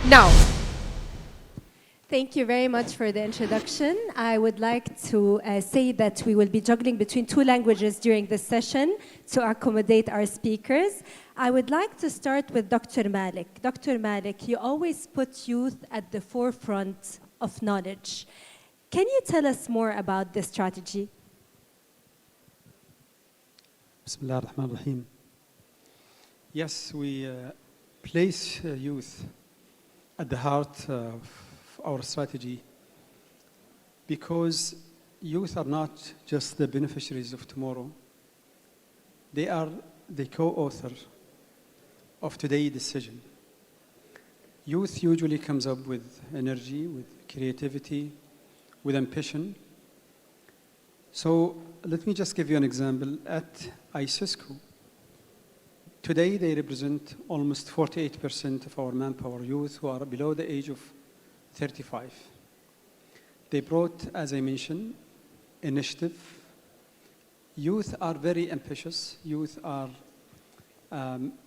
Now. Thank you very much for the introduction. I would like to say that we will be juggling between two languages during this session to accommodate our speakers. I would like to start with Dr. Malik. Dr. Malik, you always put youth at the forefront of knowledge. Can you tell us more about this strategy? Bismillah ar-Rahman ar-Rahim. Yes, we place youth at the heart of our strategy because youth are not just the beneficiaries of tomorrow. They are the co-author of today's decision. Youth usually comes up with energy, with creativity, with ambition. So let me just give you an example. At ISISCO, today they represent almost 48% of our manpower youth who are below the age of 35. They brought, as I mentioned, initiative. Youth are very ambitious. Youth are,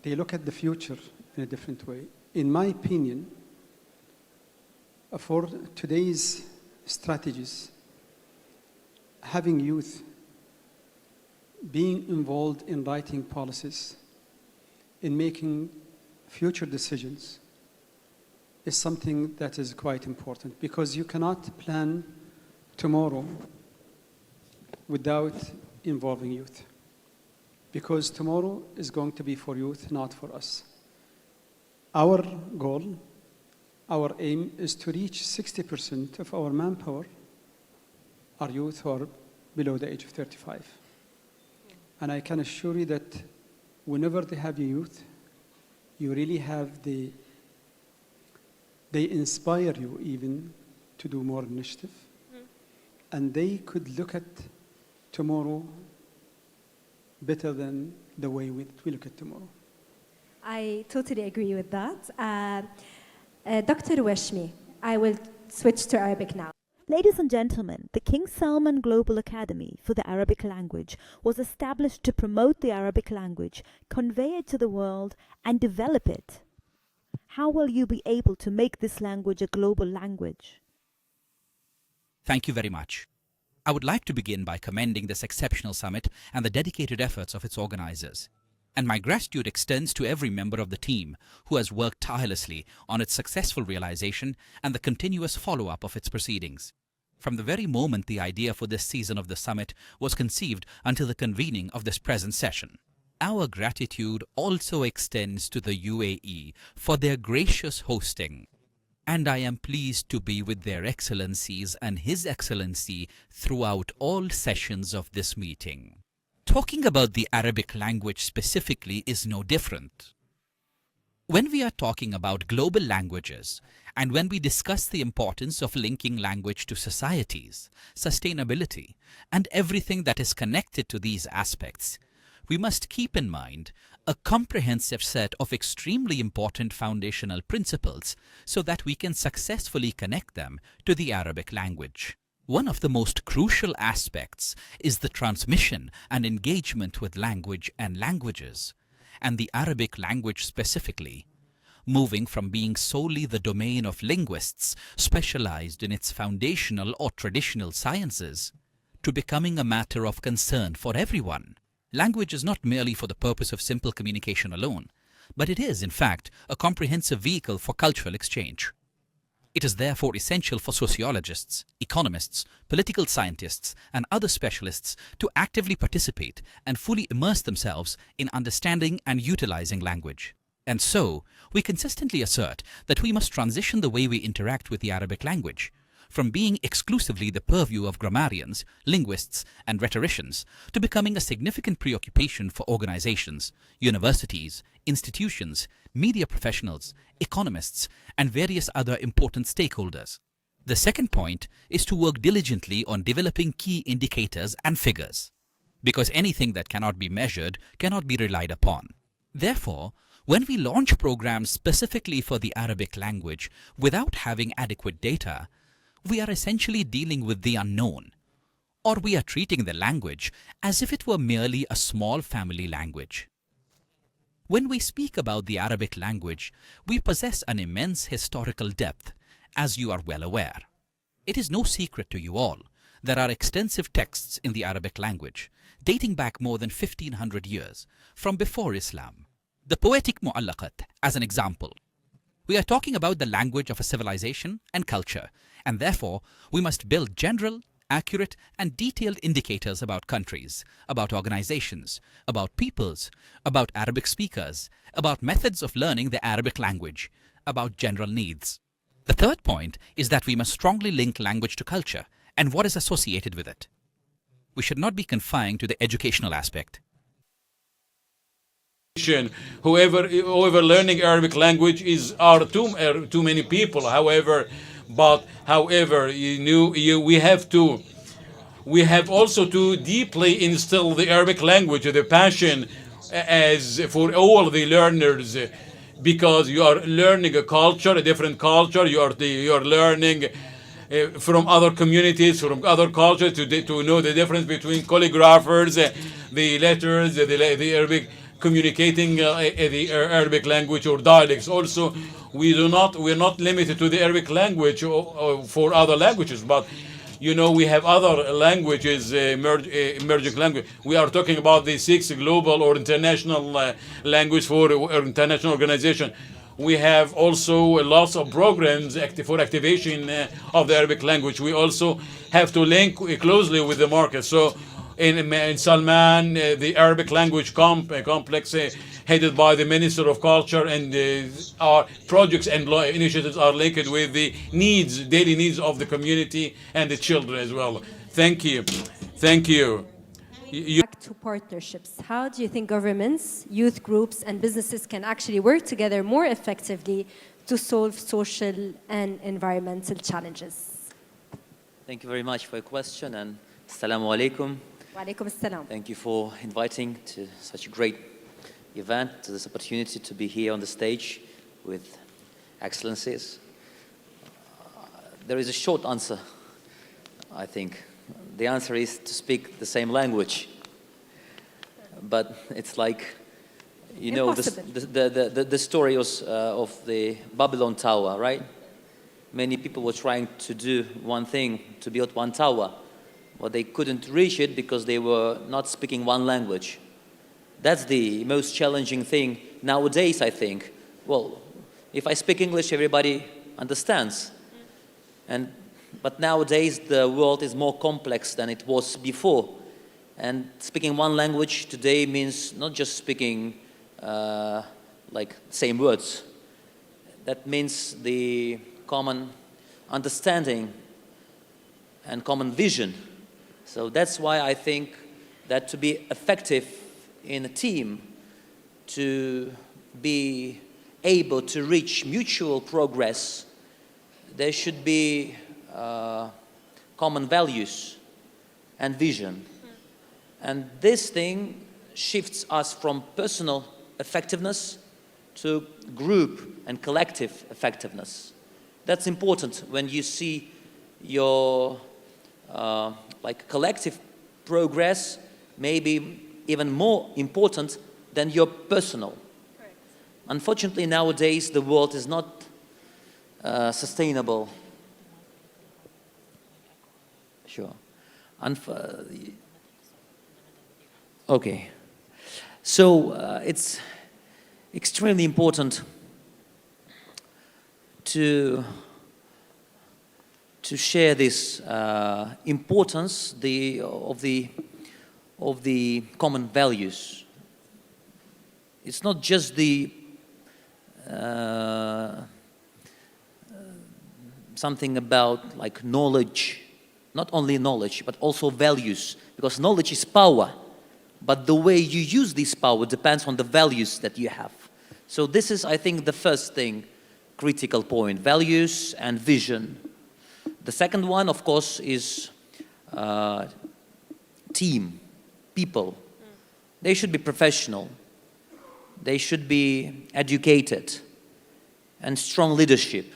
they look at the future in a different way. In my opinion, for today's strategies, having youth being involved in writing policies, in making future decisions, is something that is quite important because you cannot plan tomorrow without involving youth. Because tomorrow is going to be for youth, not for us. Our goal, our aim is to reach 60% of our manpower are youth who are below the age of 35. And I can assure you that whenever they have youth, you really have they inspire you even to do more initiative. And they could look at tomorrow better than the way we look at tomorrow. I totally agree with that. Dr. Weshmi, I will switch to Arabic now. Ladies and gentlemen, the King Salman Global Academy for the Arabic language was established to promote the Arabic language, convey it to the world, and develop it. How will you be able to make this language a global language? Thank you very much. I would like to begin by commending this exceptional summit and the dedicated efforts of its organizers. And my gratitude extends to every member of the team who has worked tirelessly on its successful realization and the continuous follow-up of its proceedings. From the very moment the idea for this season of the summit was conceived until the convening of this present session. Our gratitude also extends to the UAE for their gracious hosting. And I am pleased to be with their excellencies and His Excellency throughout all sessions of this meeting. Talking about the Arabic language specifically is no different. When we are talking about global languages, and when we discuss the importance of linking language to societies, sustainability, and everything that is connected to these aspects, we must keep in mind a comprehensive set of extremely important foundational principles so that we can successfully connect them to the Arabic language. One of the most crucial aspects is the transmission and engagement with language and languages, and the Arabic language specifically, moving from being solely the domain of linguists specialized in its foundational or traditional sciences, to becoming a matter of concern for everyone. Language is not merely for the purpose of simple communication alone, but it is, in fact, a comprehensive vehicle for cultural exchange. It is therefore essential for sociologists, economists, political scientists, and other specialists to actively participate and fully immerse themselves in understanding and utilizing language. And so, we consistently assert that we must transition the way we interact with the Arabic language, from being exclusively the purview of grammarians, linguists, and rhetoricians, to becoming a significant preoccupation for organizations, universities, institutions, media professionals, economists, and various other important stakeholders. The second point is to work diligently on developing key indicators and figures, because anything that cannot be measured cannot be relied upon. Therefore, when we launch programs specifically for the Arabic language without having adequate data, we are essentially dealing with the unknown, or we are treating the language as if it were merely a small family language. When we speak about the Arabic language, we possess an immense historical depth, as you are well aware. It is no secret to you all. There are extensive texts in the Arabic language, dating back more than 1500 years, from before Islam. The poetic Mu'allaqat, as an example. We are talking about the language of a civilization and culture, and therefore we must build general, accurate and detailed indicators about countries, about organizations, about peoples, about Arabic speakers, about methods of learning the Arabic language, about general needs. The third point is that we must strongly link language to culture and what is associated with it. We should not be confined to the educational aspect. Whoever learning Arabic language are too many people. However, we have also to deeply instill the Arabic language, the passion, as for all the learners, because you are learning a culture, a different culture. You are learning from other communities, from other cultures, to know the difference between calligraphers, the letters, the Arabic communicating the Arabic language or dialects. Also, we're not limited to the Arabic language or for other languages, but we have other languages, emerging language. We are talking about the 6 global or international language for international organization. We have also lots of programs for activation of the Arabic language. We also have to link closely with the market. So in Salman, the Arabic language complex headed by the Minister of Culture, and our projects and initiatives are linked with the daily needs of the community and the children as well. Thank you. Thank you. Back to partnerships. How do you think governments, youth groups, and businesses can actually work together more effectively to solve social and environmental challenges? Thank you very much for your question, and assalamu alaikum. Wa alaikum assalam. Thank you for inviting to such a great event, to this opportunity to be here on the stage with excellencies. There is a short answer, I think. The answer is to speak the same language. But it's like, the story of the Babylon Tower, right? Many people were trying to do one thing, to build one tower, but they couldn't reach it because they were not speaking one language. That's the most challenging thing nowadays, I think. Well, if I speak English, everybody understands. But nowadays, the world is more complex than it was before. And speaking one language today means not just speaking like same words. That means the common understanding and common vision. So that's why I think that to be effective in a team, to be able to reach mutual progress, there should be common values and vision. And this thing shifts us from personal effectiveness to group and collective effectiveness. That's important when you see your collective progress maybe even more important than your personal. Correct. Unfortunately, nowadays the world is not sustainable. Sure. Okay. So it's extremely important to share this importance of the common values. It's not just the something about like knowledge, not only knowledge, but also values, because knowledge is power, but the way you use this power depends on the values that you have. So this is, I think, the first thing, critical point, values and vision. The second one, of course, is team, people. They should be professional. They should be educated and strong leadership.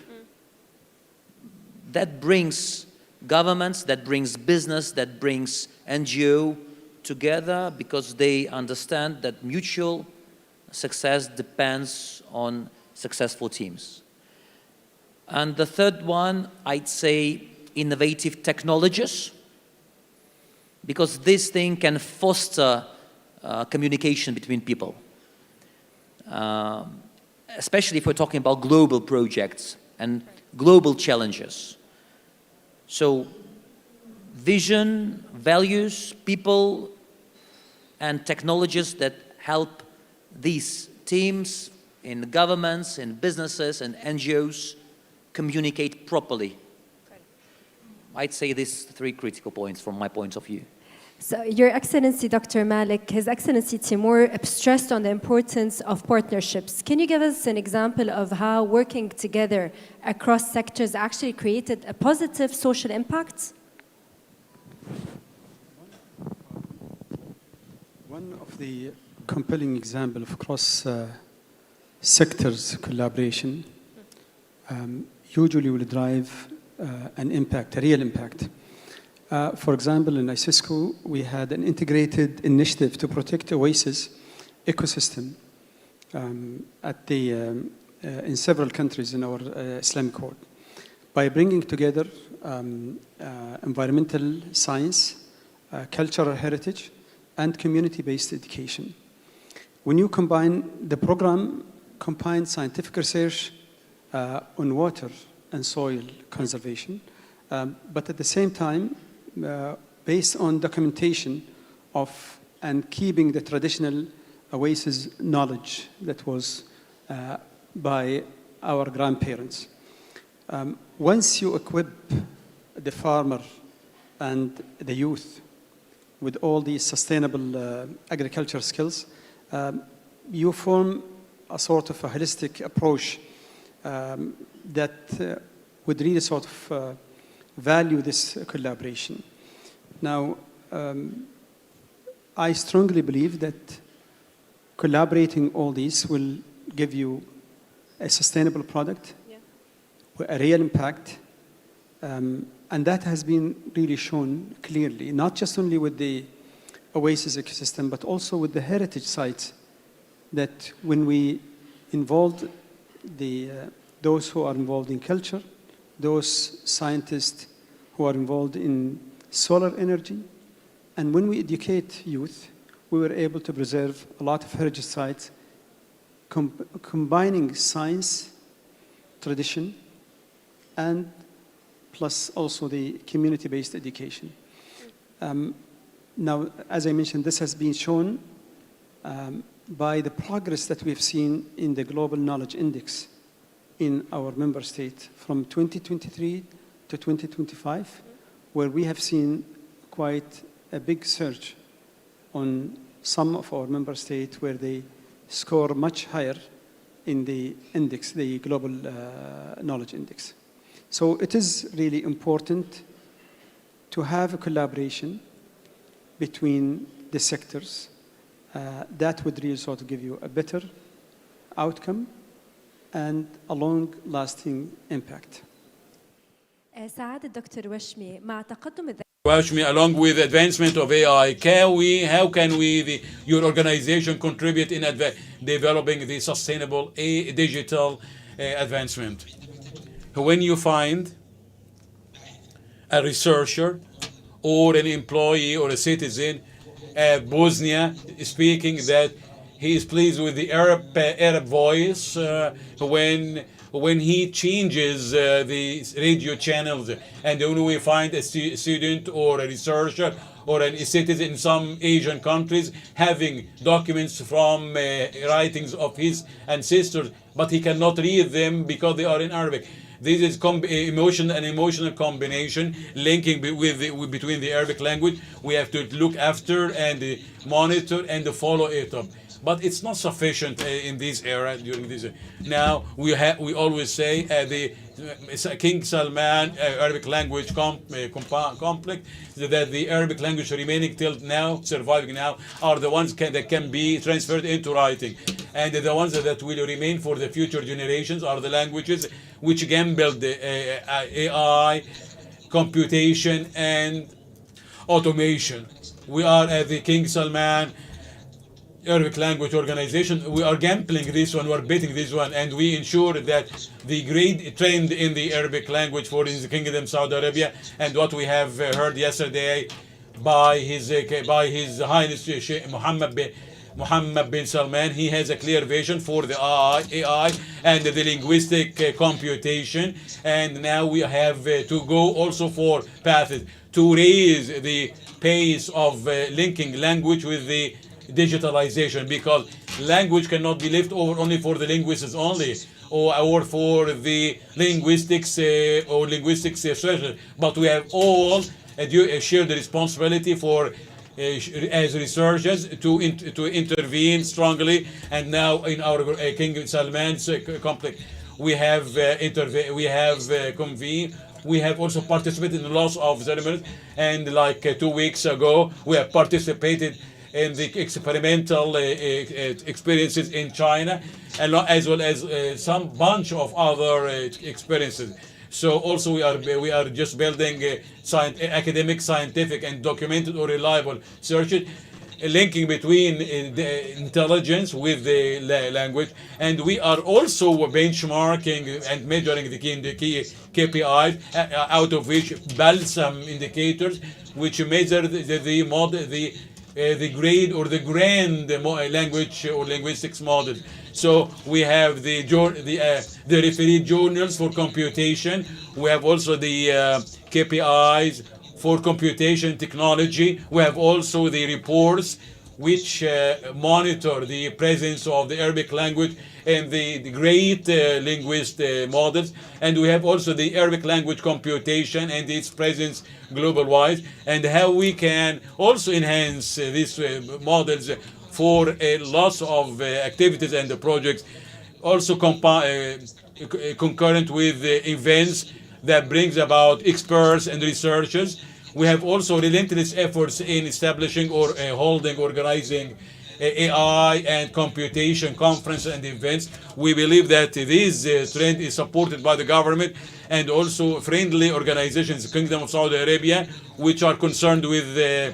That brings governments, that brings business, that brings NGO together because they understand that mutual success depends on successful teams. And the third one, I'd say innovative technologies, because this thing can foster communication between people. Especially if we're talking about global projects and global challenges. So vision, values, people, and technologies that help these teams in governments, in businesses, and NGOs communicate properly. I'd say these three critical points from my point of view. So, Your Excellency, Dr. Malik, His Excellency Timur stressed on the importance of partnerships. Can you give us an example of how working together across sectors actually created a positive social impact? One of the compelling example of cross sectors collaboration usually will drive an impact, a real impact. For example, in ISISCO, we had an integrated initiative to protect Oasis ecosystem in several countries in our Islamic world by bringing together environmental science, cultural heritage, and community-based education. When you combine the program, combined scientific research on water and soil conservation, but at the same time, based on documentation of and keeping the traditional Oasis knowledge that was by our grandparents. Once you equip the farmer and the youth with all these sustainable agriculture skills, you form a sort of a holistic approach that would really sort of value this collaboration. Now, I strongly believe that collaborating all these will give you a sustainable product, a real impact, and that has been really shown clearly, not just only with the Oasis ecosystem, but also with the heritage sites, that when we involved those who are involved in culture, those scientists who are involved in solar energy, and when we educate youth, we were able to preserve a lot of heritage sites, combining science, tradition, and plus also the community-based education. Now, as I mentioned, this has been shown by the progress that we've seen in the Global Knowledge Index in our member state from 2023 to 2025, where we have seen quite a big surge on some of our member states where they score much higher in the index, the Global Knowledge Index. So it is really important to have a collaboration between the sectors that would really sort of give you a better outcome and a long-lasting impact. سعادة دكتور وشمي مع تقدم Washmi, along with the advancement of AI, how can we, your organization, contribute in developing the sustainable digital advancement? When you find a researcher or an employee or a citizen at Bosnia speaking that he is pleased with the Arab voice when he changes the radio channels, and when we find a student or a researcher or a citizen in some Asian countries having documents from writings of his ancestors, but he cannot read them because they are in Arabic. This is an emotional combination linking between the Arabic language. We have to look after and monitor and follow it up. But it's not sufficient in this era. During this, now we always say the King Salman Arabic language conflict, that the Arabic language remaining till now, surviving now, are the ones that can be transferred into writing, and the ones that will remain for the future generations are the languages which can build the AI, computation, and automation. We are at the King Salman Arabic language organization, we are gambling this one, we're betting this one, and we ensure that the great trend in the Arabic language for in the Kingdom Saudi Arabia, and what we have heard yesterday by His Highness Sheikh Mohammed bin Salman, he has a clear vision for the AI and the linguistic computation, and now we have to go also for paths to raise the pace of linking language with the digitalization, because language cannot be left over only for the linguists only, or for the linguistics or linguistics researchers, but we have all share the responsibility for as researchers to intervene strongly. And now in our King Salman's complex, we have convened. We have also participated in lots of ceremonies, and like 2 weeks ago, we have participated in the experimental experiences in China, as well as some bunch of other experiences. So also we are just building academic, scientific, and documented or reliable searches, linking between the intelligence with the language, and we are also benchmarking and measuring the key KPIs, out of which balsam indicators, which measure the grade or the grand language or linguistics model. So we have the refereed journals for computation. We have also the KPIs for computation technology. We have also the reports which monitor the presence of the Arabic language and the great linguist models. And we have also the Arabic language computation and its presence global-wise, and how we can also enhance these models for lots of activities and projects, also concurrent with events that brings about experts and researchers. We have also relentless efforts in establishing or organizing AI and computation conferences and events. We believe that this trend is supported by the government and also friendly organizations, Kingdom of Saudi Arabia, which are concerned with the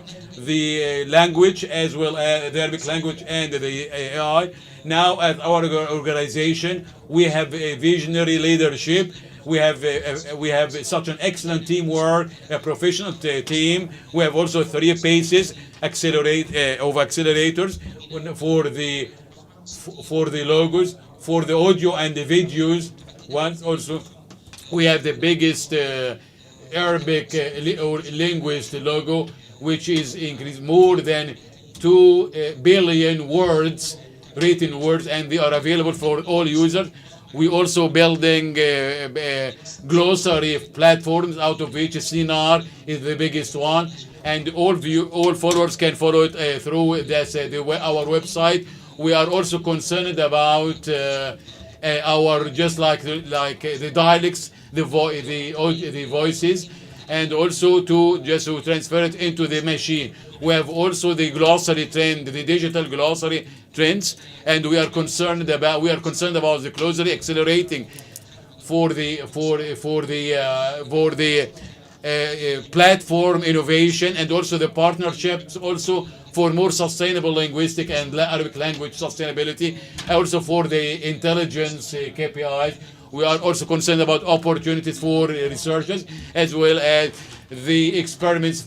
language as well as the Arabic language and the AI. Now at our organization, we have a visionary leadership. We have such an excellent teamwork, a professional team. We have also 3 paces accelerators for the logos, for the audio and the videos. Once also, we have the biggest Arabic linguist logo, which is increased more than 2 billion words, written words, and they are available for all users. We also building glossary platforms, out of which Sinar is the biggest one, and all followers can follow it through our website. We are also concerned about our just like the dialects, the voices, and also to transfer it into the machine. We have also the glossary trend, the digital glossary trends, and we are concerned about the glossary accelerating for the platform innovation, and also the partnerships also for more sustainable linguistic and Arabic language sustainability, also for the intelligence KPIs. We are also concerned about opportunities for researchers, as well as the experiments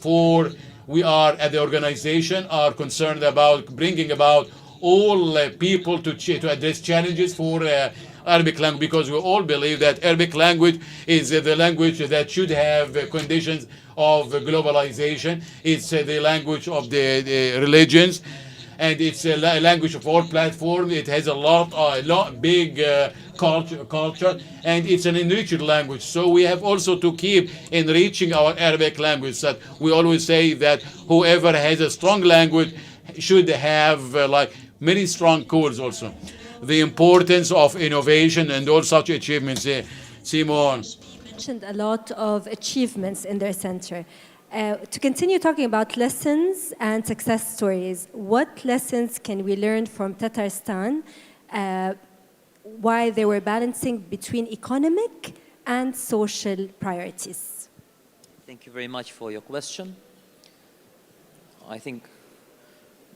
we are at the organization are concerned about bringing about all people to address challenges for Arabic language, because we all believe that Arabic language is the language that should have conditions of globalization. It's the language of the religions, and it's a language of all platforms. It has a big culture, and it's an enriched language. So we have also to keep enriching our Arabic language. That we always say that whoever has a strong language should have many strong cores also. The importance of innovation and all such achievements. Simon Mentioned a lot of achievements in their center. To continue talking about lessons and success stories, what lessons can we learn from Tatarstan while they were balancing between economic and social priorities? Thank you very much for your question. I think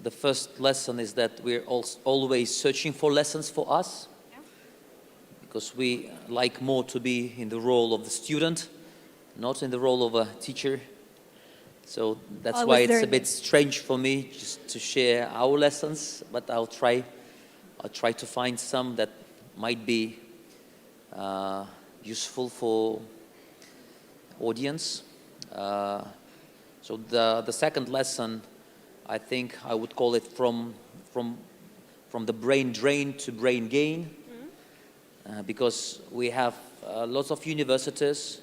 The first lesson is that we're always searching for lessons for us, because we like more to be in the role of the student, not in the role of a teacher. So that's why it's a bit strange for me just to share our lessons, but I'll try to find some that might be useful for audience. So the second lesson, I think I would call it from the brain drain to brain gain, because we have lots of universities,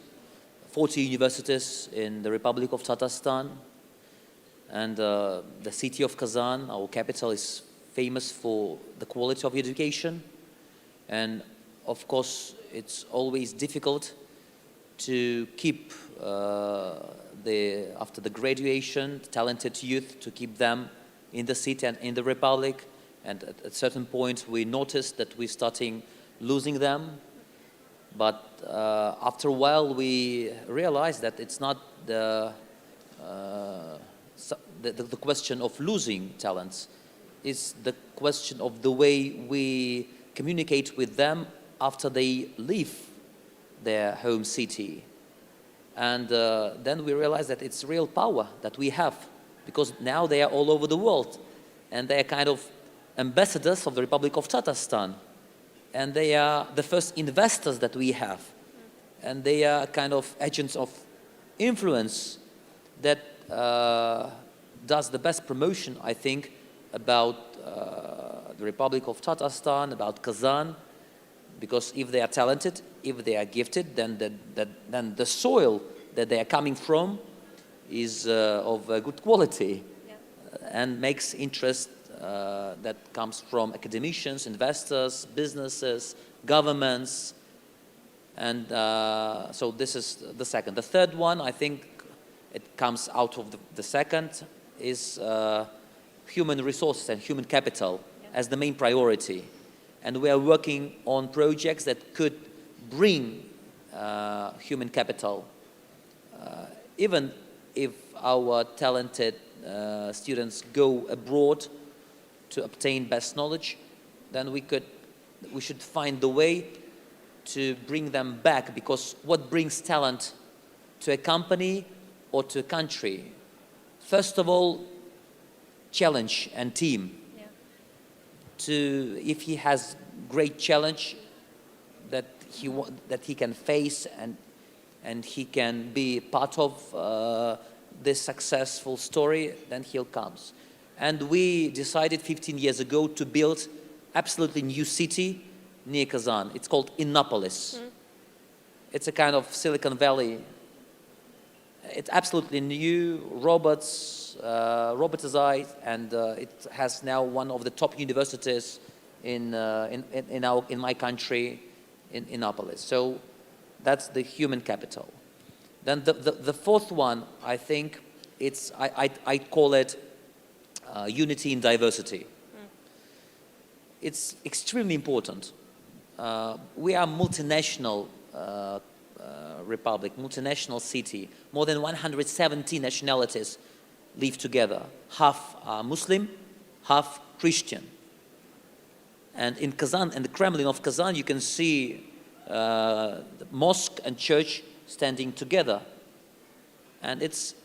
40 universities in the Republic of Tatarstan, and the city of Kazan, our capital, is famous for the quality of education. And of course, it's always difficult to keep after the graduation, talented youth, to keep them in the city and in the Republic. And at a certain point, we noticed that we're starting losing them. But after a while, we realized that it's not the question of losing talents. It's the question of the way we communicate with them after they leave their home city. And then we realized that it's real power that we have, because now they are all over the world, and they are kind of ambassadors of the Republic of Tatarstan. And they are the first investors that we have. And they are kind of agents of influence that does the best promotion, I think, about the Republic of Tatarstan, about Kazan. Because if they are talented, if they are gifted, then the soil that they are coming from is of good quality, and makes interest that comes from academicians, investors, businesses, governments. And so this is the second. The third one, I think it comes out of the second, is human resources and human capital as the main priority. And we are working on projects that could bring human capital. Even if our talented students go abroad to obtain best knowledge, then we should find the way to bring them back, because what brings talent to a company or to a country? First of all, challenge and team. If he has great challenge that he can face and he can be part of this successful story, then he'll come. And we decided 15 years ago to build absolutely new city near Kazan. It's called Innopolis. It's a kind of Silicon Valley. It's absolutely new, robotized, and it has now one of the top universities in my country, in Innopolis. So that's the human capital. Then the fourth one, I think, I call it unity in diversity. It's extremely important. We are multinational republic, multinational city. More than 170 nationalities live together. Half are Muslim, half Christian. And in Kazan, in the Kremlin of Kazan, you can see the mosque and church standing together. And it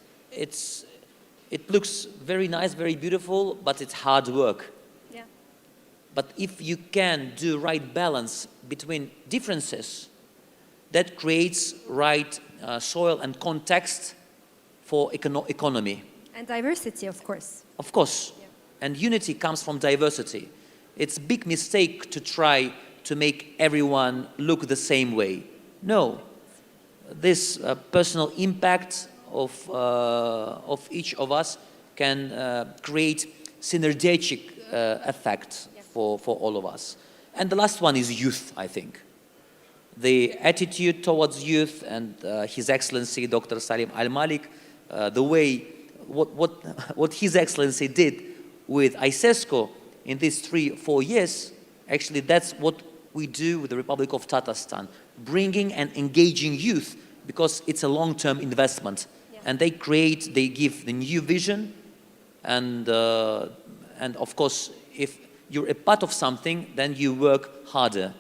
looks very nice, very beautiful, but it's hard work. Yeah. But if you can do right balance between differences, that creates right soil and context for economy. And diversity, of course. Of course. Yeah. And unity comes from diversity. It's a big mistake to try to make everyone look the same way. No. This personal impact of each of us can create synergetic effect for all of us. And the last one is youth, I think. The attitude towards youth, and His Excellency Dr. Salim Al-Malik, the way what His Excellency did with ISESCO in these 3-4 years, actually that's what we do with the Republic of Tatarstan, bringing and engaging youth, because it's a long-term investment. Yeah. And they give the new vision, and And of course, if you're a part of something, then you work harder.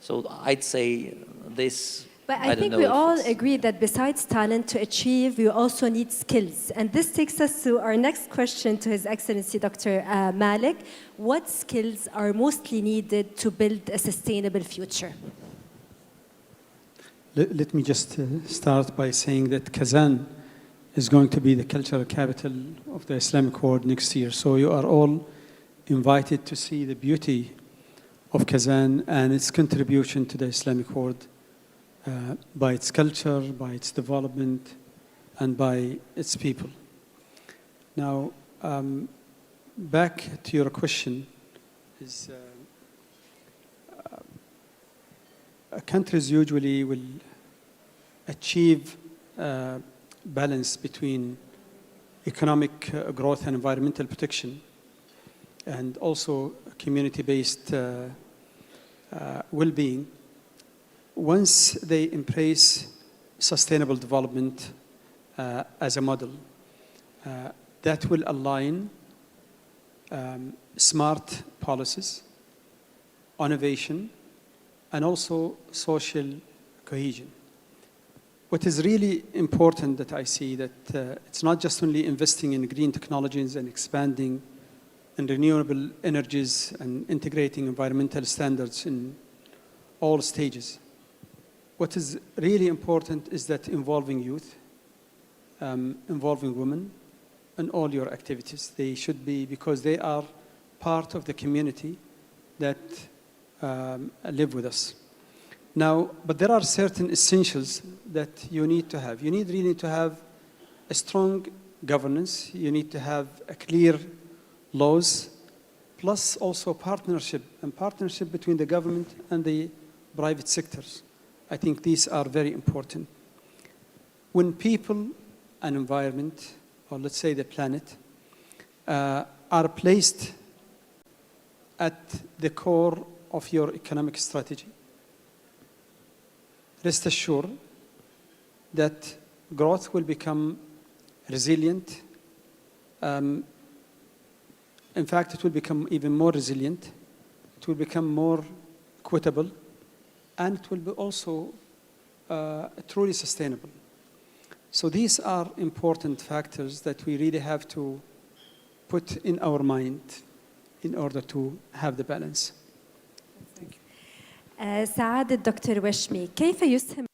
So I'd say this. But I don't think know we if all it's- agree that besides talent to achieve, we also need skills. And this takes us to our next question to His Excellency Dr. Malik. What skills are mostly needed to build a sustainable future? Let me just start by saying that Kazan is going to be the cultural capital of the Islamic world next year. So you are all invited to see the beauty of Kazan and its contribution to the Islamic world by its culture, by its development, and by its people. Now, back to your question, is countries usually will achieve balance between economic growth and environmental protection, and also community-based well-being, once they embrace sustainable development as a model. That will align smart policies, innovation, and also social cohesion. What is really important that I see that it's not just only investing in green technologies and expanding in renewable energies and integrating environmental standards in all stages. What is really important is that involving youth, involving women in all your activities. They should be, because they are part of the community that live with us. Now, but there are certain essentials that you need to have. You need really to have a strong governance. You need to have a clear laws, plus also partnership between the government and the private sectors. I think these are very important. When people and environment, or let's say the planet, are placed at the core of your economic strategy, rest assured that growth will become resilient. In fact, it will become even more resilient. It will become more equitable, and it will be also truly sustainable. So these are important factors that we really have to put in our mind in order to have the balance. سعادة دكتور وشمي، كيف يسهم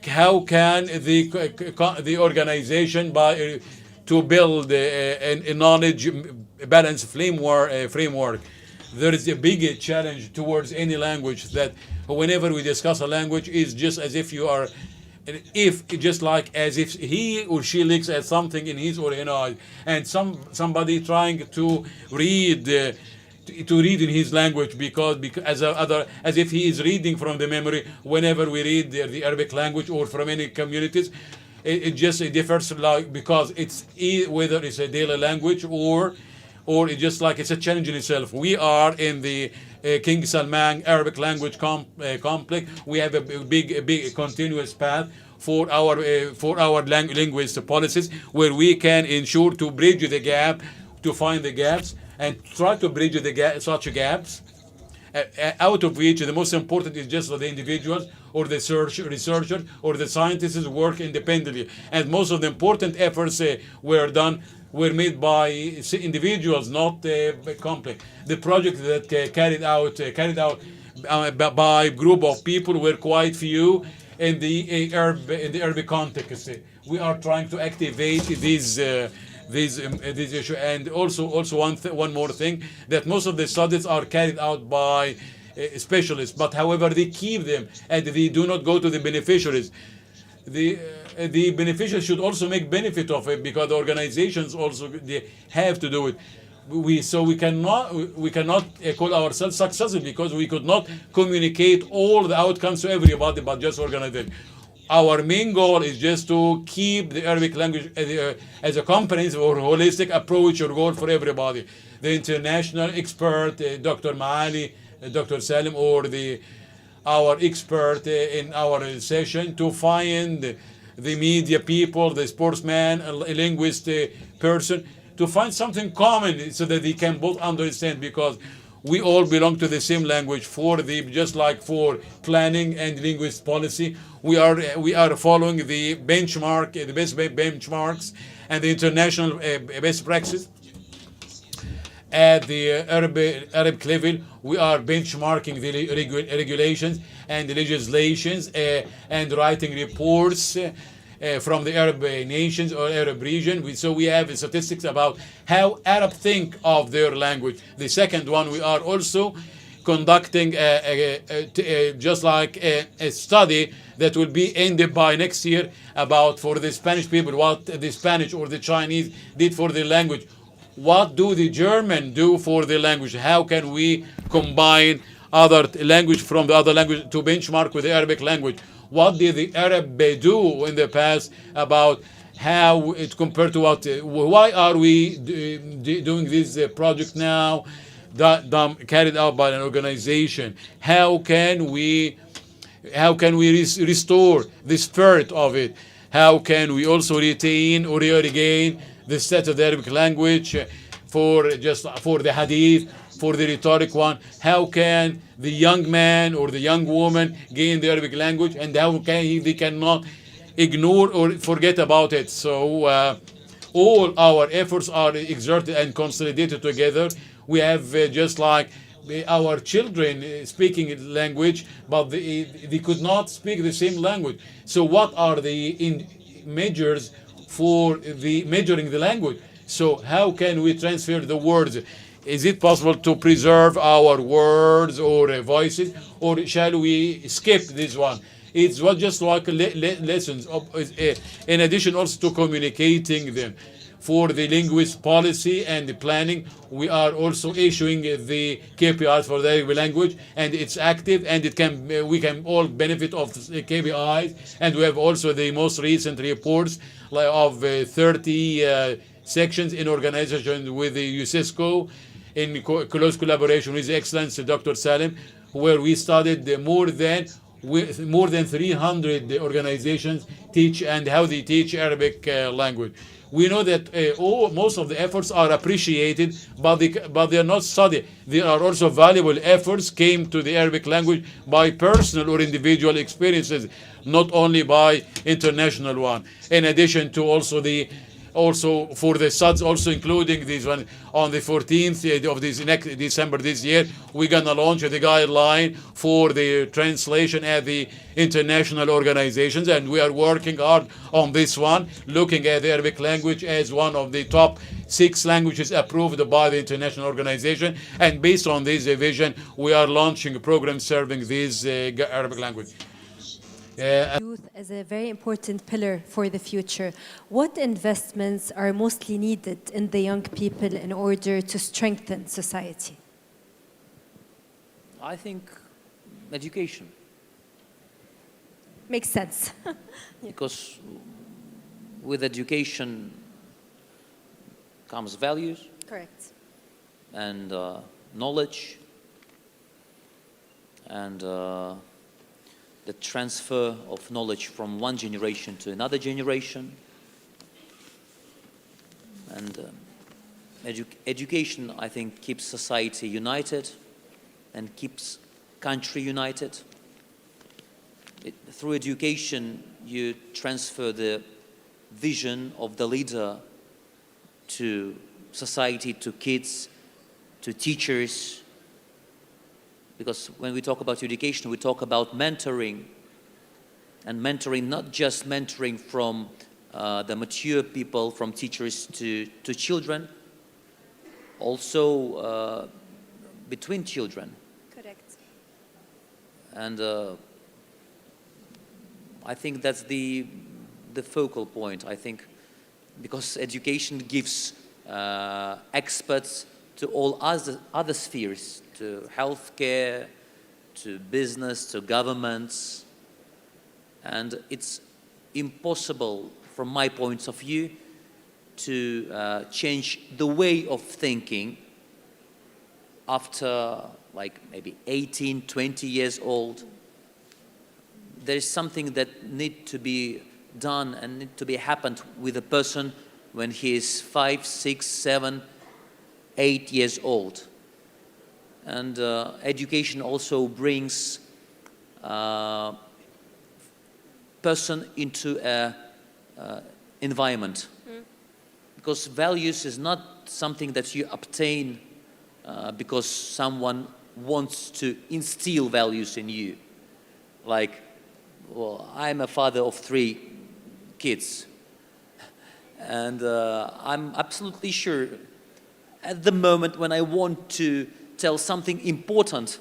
How can the organization to build a knowledge balance framework? There is a big challenge towards any language that whenever we discuss a language is just as if you are, just like as if he or she looks at something in his or her eyes, and somebody trying to read in his language because as if he is reading from the memory. Whenever we read the Arabic language or from any communities, it just differs, like, because it's whether it's a daily language or it's just like it's a challenge in itself. We are in the King Salman Arabic language complex. We have a big continuous path for our linguist policies, where we can ensure to bridge the gap, to find the gaps, and try to bridge such gaps, out of which the most important is just the individuals or the researchers or the scientists work independently. And most of the important efforts were made by individuals, not complex. The project that carried out by a group of people were quite few in the Arabic context. We are trying to activate this issue, and also one more thing, that most of the studies are carried out by specialists, but however they keep them and they do not go to the beneficiaries. The beneficiaries should also make benefit of it, because the organizations also they have to do it. We cannot call ourselves successful because we could not communicate all the outcomes to everybody, but just organization. Our main goal is just to keep the Arabic language as a comprehensive or holistic approach or goal for everybody. The international expert, Dr. Maali, Dr. Salim, or our expert in our session, to find the media people, the sportsman, a linguist person, to find something common so that they can both understand, because we all belong to the same language. For the just like for planning and linguist policy, we are following the benchmark, the best benchmarks and the international best practices. At the Arabic level, we are benchmarking the regulations and the legislations and writing reports from the Arab nations or Arab region. So we have statistics about how Arab think of their language. The second one, we are also conducting just like a study that will be ended by next year about, for the Spanish people, what the Spanish or the Chinese did for the language. What do the German do for the language? How can we combine other language from the other language to benchmark with the Arabic language? What did the Arab do in the past about how it compared to what? Why are we doing this project now, carried out by an organization? How can we restore the spirit of it? How can we also retain or regain the set of the Arabic language for the hadith, for the rhetoric one? How can the young man or the young woman gain the Arabic language, and how can they cannot ignore or forget about it? So all our efforts are exerted and consolidated together. We have just like our children speaking language, but they could not speak the same language. So what are the measures for the measuring the language? So how can we transfer the words? Is it possible to preserve our words or voices, or shall we skip this one? It's just like lessons in addition also to communicating them. For the linguist policy and the planning, we are also issuing the KPIs for the Arabic language, and it's active, and we can all benefit of the KPIs. And we have also the most recent reports of 30 sections in organization with the UNESCO in close collaboration with Excellence Dr. Salim, where we studied more than 300 organizations teach and how they teach Arabic language. We know that most of the efforts are appreciated, but they are not studied. There are also valuable efforts came to the Arabic language by personal or individual experiences, not only by international one. In addition to also for the SUDS, also including this one, on the 14th of this next December this year, we're gonna launch the guideline for the translation at the international organizations, and we are working hard on this one, looking at the Arabic language as one of the top 6 languages approved by the international organization. And based on this vision, we are launching a program serving this Arabic language. Youth as a very important pillar for the future. What investments are mostly needed in the young people in order to strengthen society? I think education. Makes sense. Because with education comes values. Correct. And knowledge, and the transfer of knowledge from one generation to another generation. And education, I think, keeps society united and keeps country united. Through education, you transfer the vision of the leader to society, to kids, to teachers. Because when we talk about education, we talk about mentoring. And mentoring, not just mentoring from the mature people, from teachers to children, also between children. Correct. And I think that's the focal point, I think, because education gives experts to all other spheres, to healthcare, to business, to governments. And it's impossible, from my point of view, to change the way of thinking after like maybe 18, 20 years old. There is something that needs to be done and need to be happened with a person when he is 5, 6, 7, 8 years old. And education also brings person into a environment. Because values is not something that you obtain because someone wants to instill values in you. Like, well, I'm a father of 3 kids. And I'm absolutely sure at the moment when I want to tell something important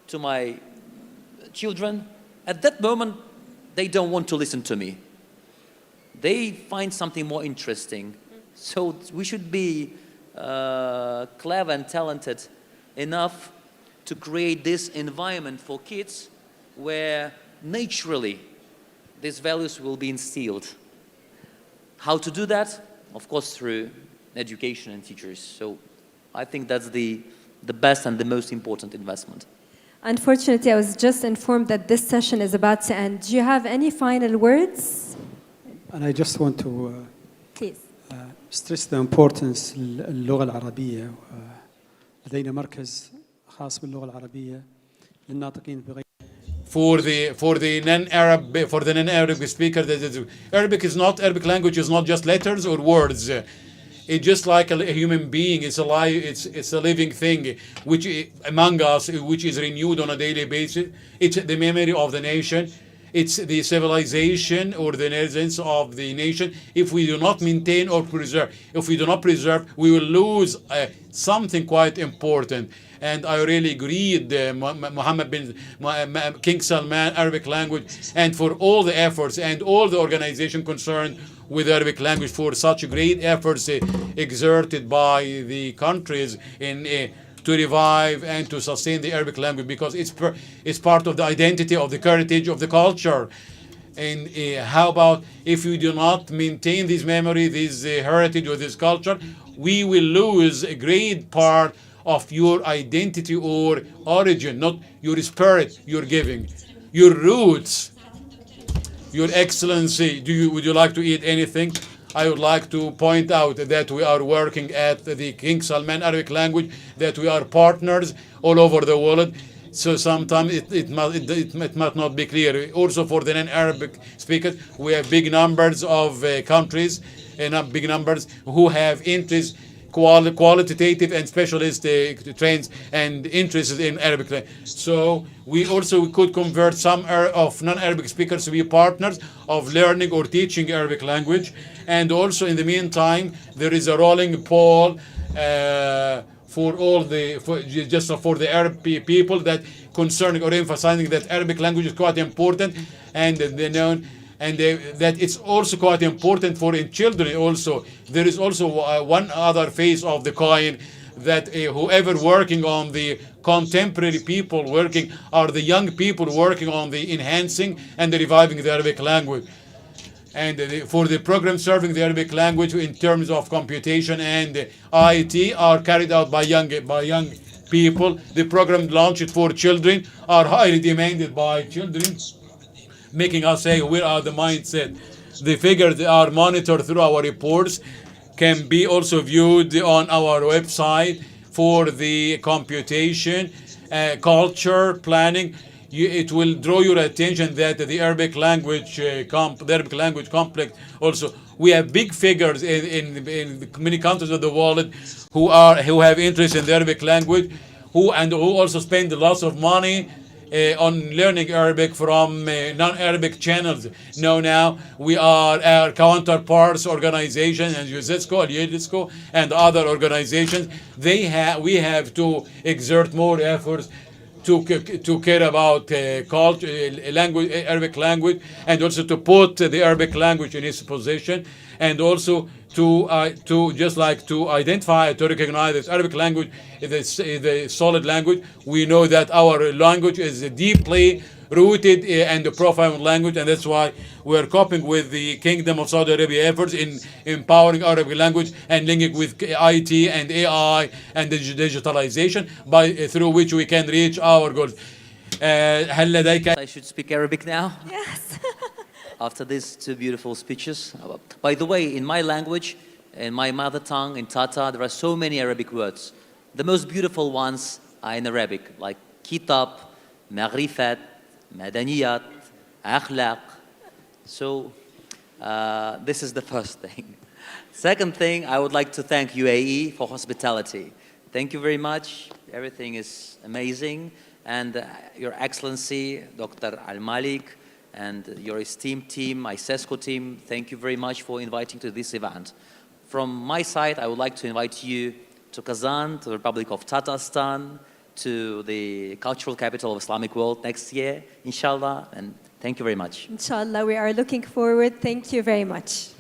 to my children, at that moment, they don't want to listen to me. They find something more interesting. So we should be clever and talented enough to create this environment for kids where naturally these values will be instilled. How to do that? Of course, through education and teachers. So I think that's the best and the most important investment. Unfortunately, I was just informed that this session is about to end. Do you have any final words? And I just want to Please. stress the importance اللغة العربية. لدينا مركز خاص باللغة العربية للناطقين بغير. For the non-Arabic speaker, Arabic language is not just letters or words. It's just like a human being. It's a living thing, which among us, which is renewed on a daily basis. It's the memory of the nation. It's the civilization or the essence of the nation. If we do not maintain or preserve, we will lose something quite important. And I really agreed, Mohammed bin King Salman, Arabic language, and for all the efforts and all the organization concerned with Arabic language for such great efforts exerted by the countries in to revive and to sustain the Arabic language, because it's part of the identity of the heritage of the culture. And how about if we do not maintain this memory, this heritage or this culture, we will lose a great part of your identity or origin, not your spirit, your giving, your roots. Your Excellency, would you like to eat anything? I would like to point out that we are working at the King Salman Arabic language, that we are partners all over the world. So sometimes it must not be clear. Also for the non-Arabic speakers, we have big numbers of countries and big numbers who have interest, qualitative and specialist trains and interests in Arabic language. So we could convert some of non-Arabic speakers to be partners of learning or teaching Arabic language. And also in the meantime, there is a rolling poll for the Arab people that concerning or emphasizing that Arabic language is quite important, and that it's also quite important for children also. There is also one other face of the coin, that whoever working on the contemporary people working are the young people working on the enhancing and the reviving the Arabic language. And for the program serving the Arabic language in terms of computation and IT are carried out by young people. The program launched for children are highly demanded by children, making us say, where are the mindset? The figures are monitored through our reports, can be also viewed on our website for the computation, culture, planning. It will draw your attention that the Arabic language complex also, we have big figures in many countries of the world who have interest in the Arabic language, who also spend lots of money on learning Arabic from non-Arabic channels. Now we are our counterparts organizations and UNESCO and other organizations. We have to exert more efforts to care about culture, language, Arabic language, and also to put the Arabic language in its position, and also to identify, to recognize that Arabic language is a solid language. We know that our language is deeply rooted and a profound language, and that's why we're coping with the Kingdom of Saudi Arabia efforts in empowering Arabic language and linking with IT and AI and digitalization through which we can reach our goals. I should speak Arabic now. Yes. after these two beautiful speeches. By the way, in my language, in my mother tongue, in Tatar, there are so many Arabic words. The most beautiful ones are in Arabic, like kitab, ma'rifat, madaniyat, akhlaq. So this is the first thing. Second thing, I would like to thank UAE for hospitality. Thank you very much. Everything is amazing. And Your Excellency, Dr. Al-Malik, and your esteemed team, ISESCO team, thank you very much for inviting to this event. From my side, I would like to invite you to Kazan, to the Republic of Tatarstan, to the cultural capital of Islamic world next year, inshallah, and thank you very much. Inshallah, we are looking forward. Thank you very much.